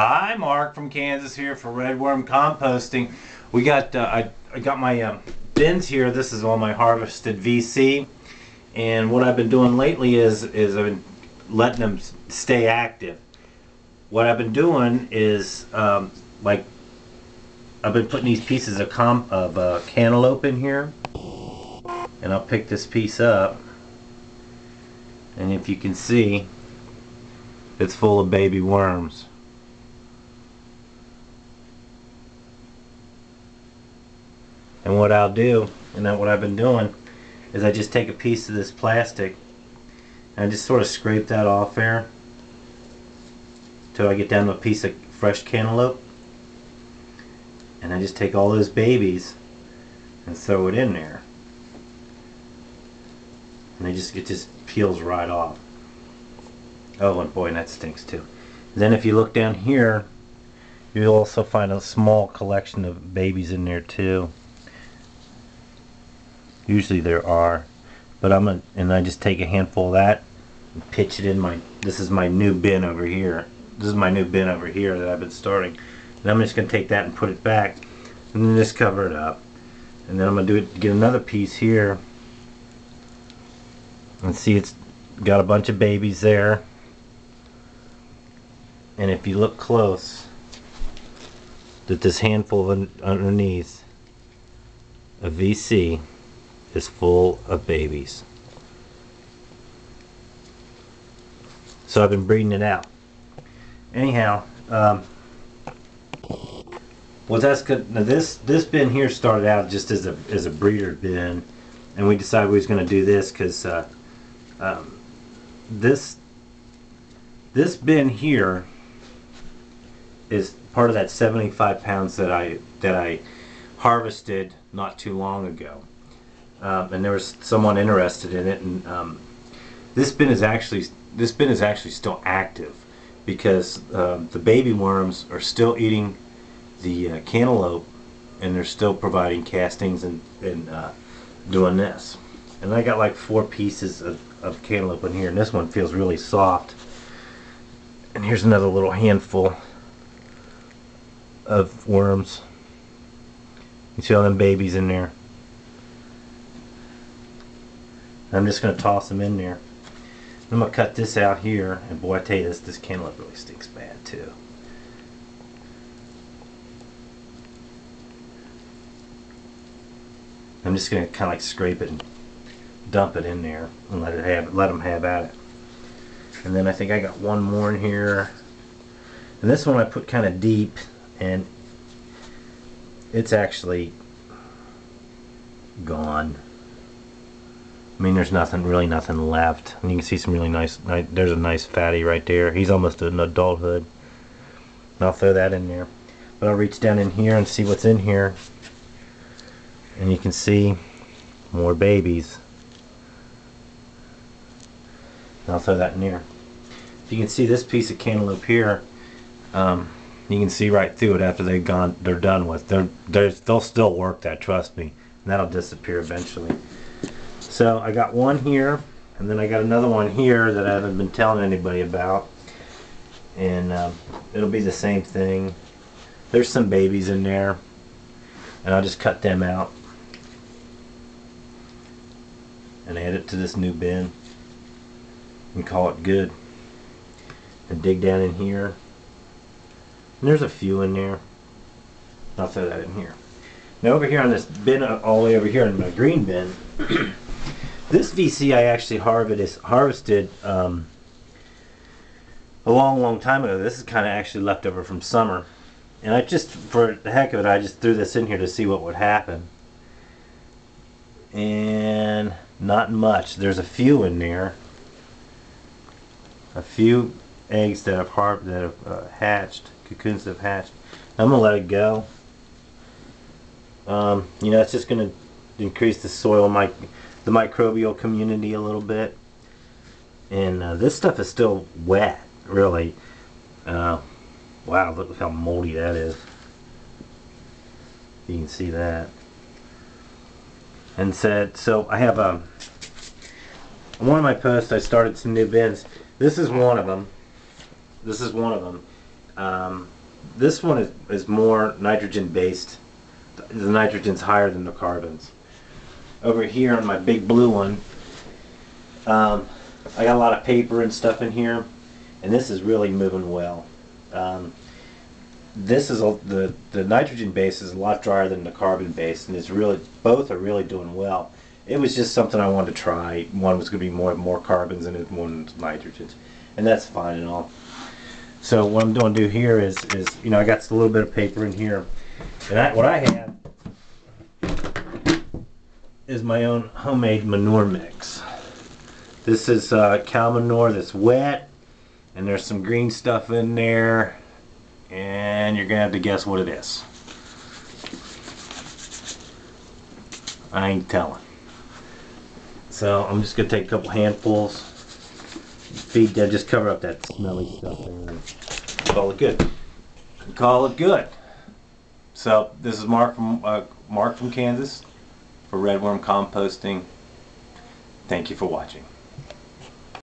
Hi, Mark from Kansas here for Red Worm Composting. We got I got my bins here. This is all my harvested VC, and what I've been doing lately is I've been letting them stay active. What I've been doing is like I've been putting these pieces of cantaloupe in here, and I'll pick this piece up, and if you can see, it's full of baby worms. And what I'll do, and then what I've been doing, is I just take a piece of this plastic and I just sort of scrape that off there till I get down to a piece of fresh cantaloupe, and I just take all those babies and throw it in there, and it just peels right off. Oh, and boy, that stinks too. Then if you look down here, you'll also find a small collection of babies in there too. Usually there are, but I just take a handful of that and pitch it in this is my new bin over here. This is my new bin over here that I've been starting. And I'm just going to take that and put it back, and then just cover it up. And then I'm going to get another piece here, and see it's got a bunch of babies there. And if you look close, that this handful underneath of VC is full of babies. So I've been breeding it out. Anyhow, well, that's good. Now this bin here started out just as a breeder bin, and we decided we was going to do this because this bin here is part of that 75 pounds that I harvested not too long ago. And there was someone interested in it, and this bin is actually still active because the baby worms are still eating the cantaloupe, and they're still providing castings and doing this. And I got like 4 pieces of cantaloupe in here, and this one feels really soft. And here's another little handful of worms. You see all them babies in there. I'm just going to toss them in there. I'm going to cut this out here, and boy, I tell you, this cantaloupe really stinks bad too. I'm just going to kind of like scrape it and dump it in there and let them have at it. And then I think I got one more in here, and this one I put kind of deep, and it's actually gone. I mean, there's really nothing left, and you can see some really nice. There's a nice fatty right there. He's almost an adulthood. And I'll throw that in there. But I'll reach down in here and see what's in here, and you can see more babies. And I'll throw that in there. If you can see this piece of cantaloupe here, you can see right through it after they're done with. They'll still work that. Trust me. And that'll disappear eventually. So I got one here, and then I got another one here that I haven't been telling anybody about, and it'll be the same thing. There's some babies in there, and I'll just cut them out and add it to this new bin and call it good. And dig down in here, and there's a few in there. I'll throw that in here. Now over here on this bin, all the way over here in my green bin, this VC I actually harvested a long time ago. This is kind of actually left over from summer, and I just, for the heck of it, I just threw this in here to see what would happen, and not much. There's a few in there, a few eggs that have hatched, cocoons that have hatched. I'm gonna let it go. You know, it's just gonna increase the soil, the microbial community a little bit. And this stuff is still wet, really. Wow, look how moldy that is. You can see that. And so I have one of my posts, I started some new bins. This is one of them. This one is more nitrogen based. The nitrogen's higher than the carbons. Over here on my big blue one, I got a lot of paper and stuff in here, and this is really moving well. This is the nitrogen base is a lot drier than the carbon base, and it's really, both are really doing well. It was just something I wanted to try. One was going to be more carbons and one was nitrogens, and that's fine and all. So what I'm going to do here is you know, I got a little bit of paper in here, and what I have is my own homemade manure mix. This is cow manure that's wet, and there's some green stuff in there, and you're gonna have to guess what it is. I ain't telling. So I'm just gonna take a couple handfuls, feed that, just cover up that smelly stuff there, and call it good. Call it good. So this is Mark from Kansas for Redworm Composting. Thank you for watching.